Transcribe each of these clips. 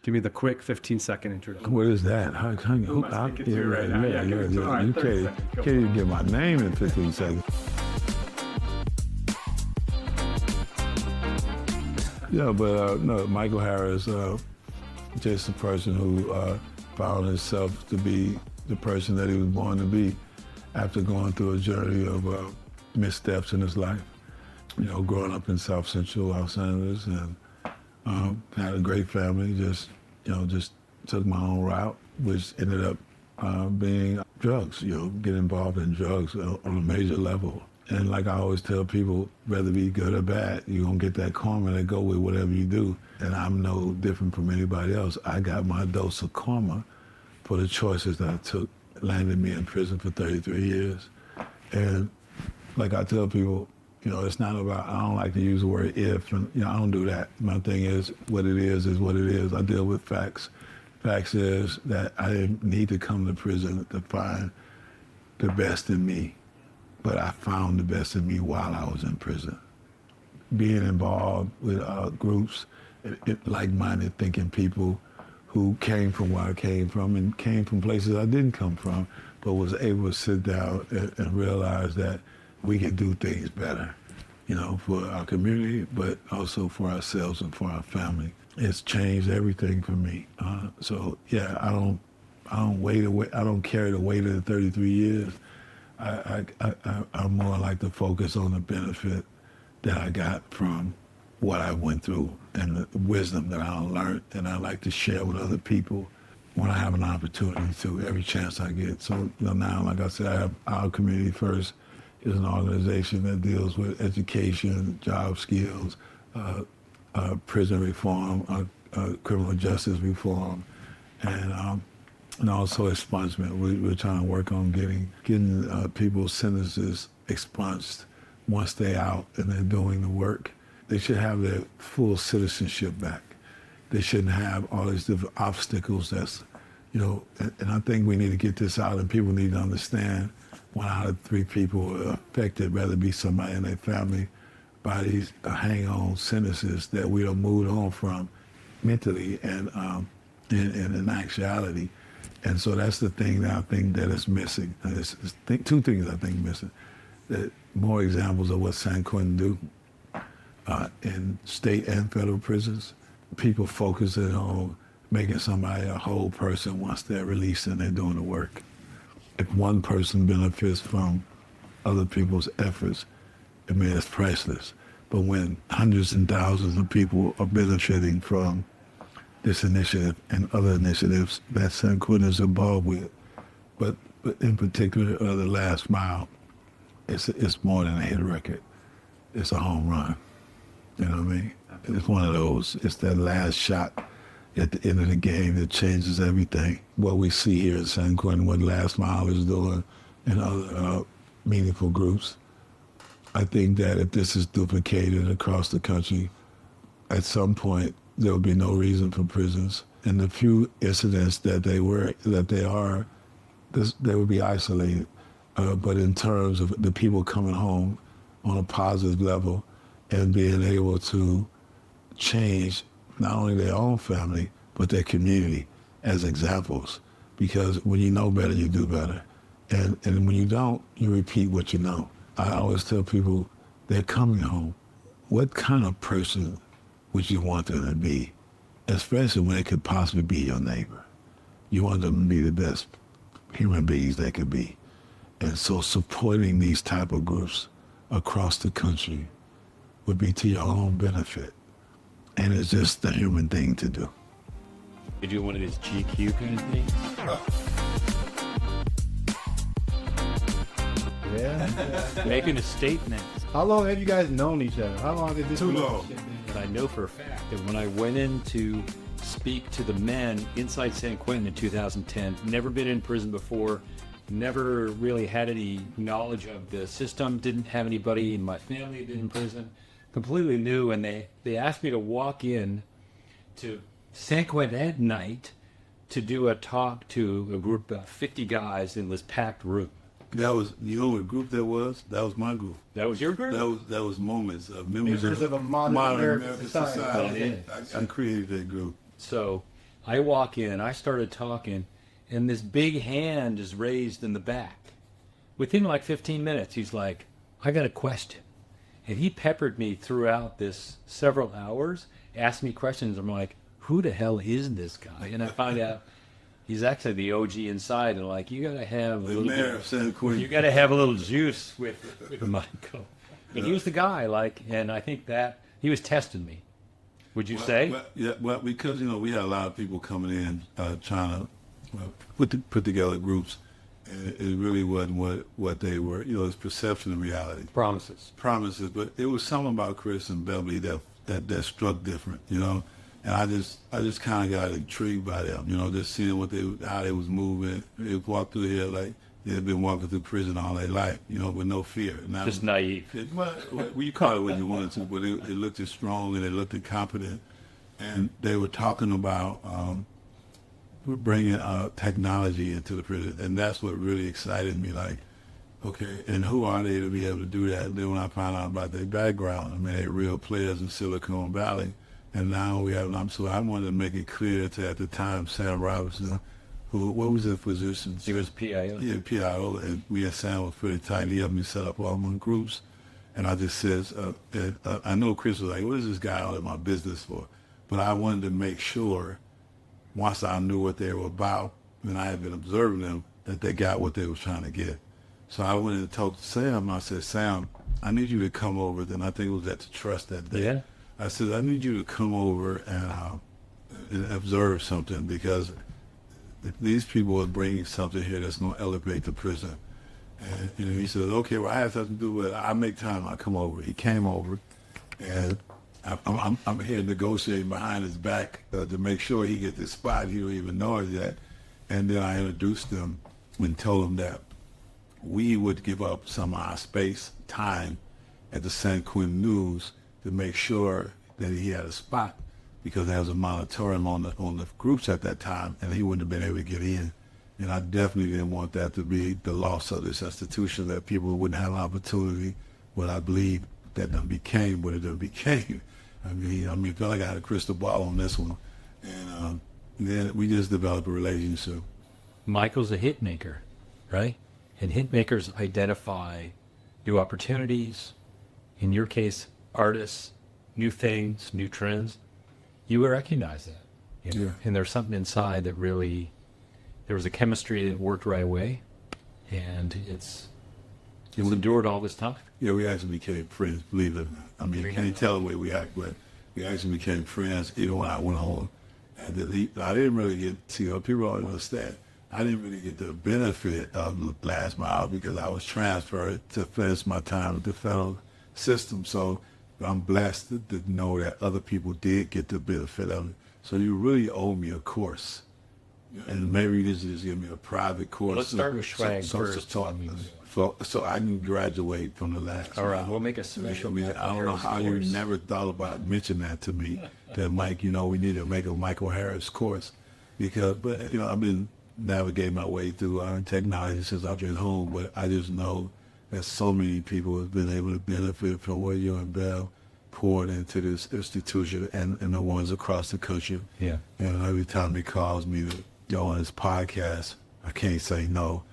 Give me the quick 15-second introduction. What is that? Right now. You can't even get my name in 15 seconds. Yeah, but no, Michael Harris, just a person who found himself to be the person that he was born to be after going through a journey of missteps in his life. You know, growing up in South Central Los Angeles and had a great family, just took my own route, which ended up being drugs, get involved in drugs on a major level. And like I always tell people, whether be good or bad, you're gonna get that karma that go with whatever you do. And I'm no different from anybody else. I got my dose of karma for the choices that I took, landed me in prison for 33 years. And like I tell people, it's not about, I don't like to use the word if, and I don't do that. My thing is what it is what it is. I deal with facts. Facts is that I didn't need to come to prison to find the best in me, but I found the best in me while I was in prison. Being involved with groups, like-minded thinking people who came from where I came from and came from places I didn't come from, but was able to sit down and realize that we can do things better, for our community, but also for ourselves and for our family. It's changed everything for me. So yeah, I don't carry the weight of the 33 years. I more like to focus on the benefit that I got from what I went through and the wisdom that I learned, and I like to share with other people when I have an opportunity to, every chance I get. So now, like I said, I have Our Community First is an organization that deals with education, job skills, prison reform, criminal justice reform, and also expungement. We're trying to work on getting people's sentences expunged once they're out and they're doing the work. They should have their full citizenship back. They shouldn't have all these different obstacles and I think we need to get this out, and people need to understand 1 out of 3 people are affected, whether it be somebody in their family, by these hang-on sentences that we don't move on from mentally and in actuality. And so that's the thing that I think that is missing. It's 2 things I think missing. That more examples of what San Quentin do in state and federal prisons. People focusing on making somebody a whole person once they're released and they're doing the work. If one person benefits from other people's efforts, it's priceless. But when hundreds and thousands of people are benefiting from this initiative and other initiatives that San Quentin is involved with, but in particular, the last mile, it's more than a hit record. It's a home run. You know what I mean? It's one of those. It's that last shot at the end of the game that changes everything. What we see here at San Quentin, what Last Mile is doing and other meaningful groups, I think that if this is duplicated across the country, at some point there will be no reason for prisons. And the few incidents that they will be isolated. But in terms of the people coming home on a positive level and being able to change not only their own family, but their community as examples. Because when you know better, you do better. And when you don't, you repeat what you know. I always tell people, they're coming home. What kind of person would you want them to be? Especially when it could possibly be your neighbor. You want them to be the best human beings they could be. And so supporting these type of groups across the country would be to your own benefit. And it's just the human thing to do. You do one of these GQ kind of things? Yeah. Making a statement. How long have you guys known each other? How long did this Too long. But I know for a fact that when I went in to speak to the men inside San Quentin in 2010, never been in prison before, never really had any knowledge of the system, didn't have anybody in my family been in prison, completely new, and they asked me to walk in to San Quentin at night to do a talk to a group of 50 guys in this packed room. That was, what group that was? That was my group. That was your group? That was Moments of Members of a modern American society. society. I created that group. So I walk in, I started talking, and this big hand is raised in the back. Within like 15 minutes, he's like, I got a question. And he peppered me throughout this several hours, asked me questions. I'm like, who the hell is this guy? And I find out he's actually the OG inside. And like, you got to have a The little mayor of San Quentin. you got to have a little juice with Michael. And he was the guy, like, and I think that he was testing me. Would you say? Well, because we had a lot of people coming in trying to put together groups, and it really wasn't what they were. It's perception and reality. Promises. Promises, but it was something about Chris and Beverly that struck different. And I just kind of got intrigued by them. Just seeing how they was moving. They walked through here like they'd been walking through prison all their life, with no fear. Now, Just naive. Well, you call it what you wanted to, but it looked strong and it looked confident. And they were talking about bringing technology into the prison, and that's what really excited me. Like, okay, and who are they to be able to do that? And then when I found out about their background, I mean, they're real players in Silicon Valley, and now we have. So I wanted to make it clear to, at the time, Sam Robinson, what was his position? He was PIO. Yeah, PIO, and we and Sam was pretty tight. He helped me set up all my groups, and I just says, I know Chris was like, what is this guy out in my business for? But I wanted to make sure, once I knew what they were about, and I had been observing them, that they got what they were trying to get. So I went and talked to Sam. I said, Sam, I need you to come over. Then I think it was at the trust that day. Yeah. I said, I need you to come over and observe something, because these people are bringing something here that's going to elevate the prison. And he said, okay, well, I have something to do with it. I make time. I come over. He came over, and I'm here negotiating behind his back to make sure he gets this spot. He don't even know it yet. And then I introduced him and told him that we would give up some of our space, time at the San Quentin News to make sure that he had a spot, because there was a moratorium on the groups at that time, and he wouldn't have been able to get in. And I definitely didn't want that to be the loss of this institution, that people wouldn't have an opportunity. What I believe that done became what it done became. I mean, I felt like I had a crystal ball on this one, and then we just developed a relationship. Michael's a hit maker, right? And hit makers identify new opportunities. In your case, artists, new things, new trends. You recognize that. Yeah. And there's something inside that really, there was a chemistry that worked right away, and it's endured all this time. Yeah, we actually became friends, believe it or not. I mean, can you tell the way we act, but we actually became friends even when I went home. I didn't really get, people don't understand, I didn't really get the benefit of Last Mile because I was transferred to finish my time with the federal system. So I'm blessed to know that other people did get the benefit of it. So you really owe me a course. And maybe you just give me a private course. Let's start with swag first. So I can graduate from the Last Mile. All right, we'll make a special. I don't know how you never thought about mentioning that to me, that Mike, we need to make a Michael Harris course, but I've been navigating my way through technology since I've been home, but I just know that so many people have been able to benefit from what you and Bev poured into this institution and the ones across the country. Yeah. And every time he calls me to go on his podcast, I can't say no.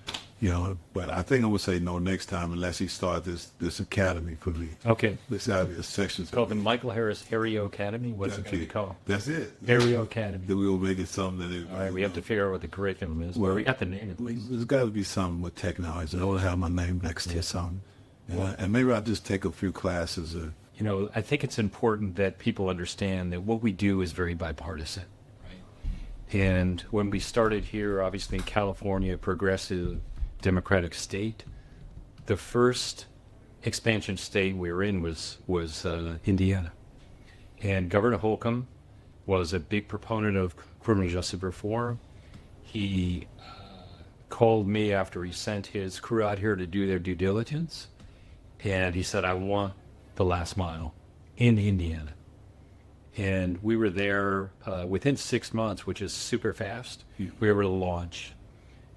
But I think I'm gonna say no next time unless he starts this academy for me. Okay. This gotta be a section. It's called the Michael Harris Aereo Academy. What's it going to be called? That's it. Aereo Academy. Then we'll make it something that. All right, we have to figure out what the curriculum is. Well, we got the name at least. There's got to be something with technology. I want to have my name next to something, and maybe I'll just take a few classes. I think it's important that people understand that what we do is very bipartisan. Right. And when we started here, obviously in California, progressive Democratic state, the first expansion state we were in was Indiana. And Governor Holcomb was a big proponent of criminal justice reform. He called me after he sent his crew out here to do their due diligence, and he said, I want the Last Mile in Indiana. And we were there within 6 months, which is super fast. We were able to launch.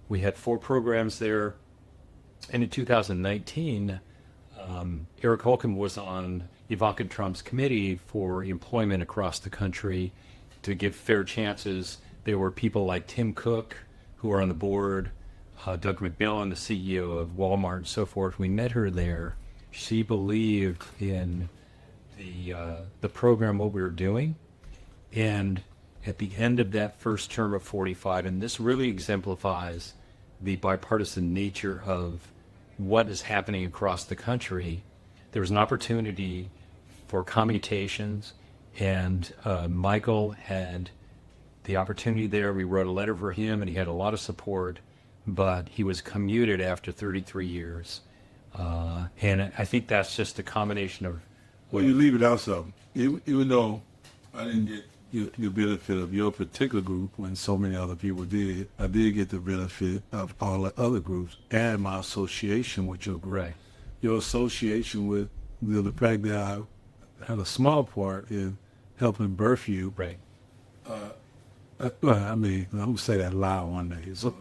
We had 4 programs there. And in 2019, Eric Holcomb was on Ivanka Trump's committee for employment across the country to give fair chances There were people like Tim Cook, who are on the board, Doug McMillan, the CEO of Walmart, and so forth. We met her there. She believed in the program, what we were doing, and at the end of that first term of 45, and this really exemplifies the bipartisan nature of what is happening across the country, there was an opportunity for commutations, and Michael had the opportunity there. We wrote a letter for him, and he had a lot of support, but he was commuted after 33 years. And I think that's just a combination of... Well, you leave it out something. Even though I didn't get the benefit of your particular group when so many other people did, I did get the benefit of all the other groups and my association with your group. Right. Your association with the fact that I had a small part in helping birth you. Right. Well, I mean, I'm going to say that loud one day. So,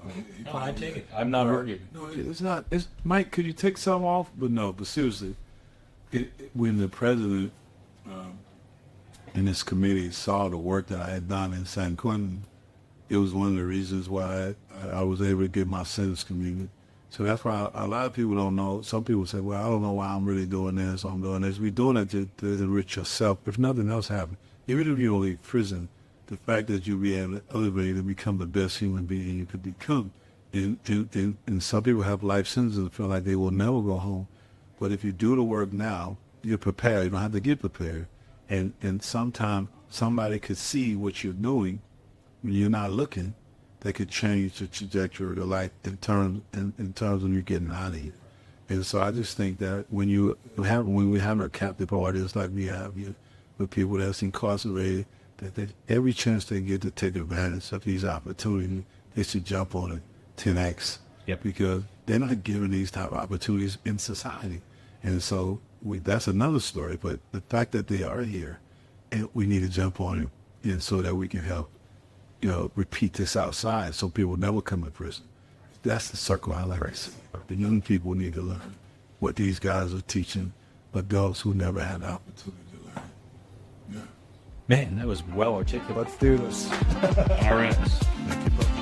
No, I take it. I'm not arguing. no, it's not. Mike, could you take some off? But no, but seriously, when the president and this committee saw the work that I had done in San Quentin, it was one of the reasons why I was able to get my sentence commuted. So that's why a lot of people don't know. Some people say, well, I don't know why I'm really doing this, I'm doing this. We're doing it to enrich yourself. If nothing else happens, even if you don't leave prison, the fact that you'll be able to elevate and become the best human being you could become. And some people have life sentences and feel like they will never go home. But if you do the work now, you're prepared. You don't have to get prepared. And sometimes somebody could see what you're doing when you're not looking. They could change the trajectory of your life in terms of you getting out of here. And so I just think that when we have a captive audience like we have here with people that's incarcerated, that every chance they get to take advantage of these opportunities, they should jump on it 10x. Yep. Because they're not given these type of opportunities in society. And so that's another story. But the fact that they are here, and we need to jump on it, and so that we can help, repeat this outside so people never come to prison. That's the circle I like to see. The young people need to learn what these guys are teaching adults who never had the opportunity to learn. Yeah. Man, that was well articulated. Let's do this. All right. Thank you, brother.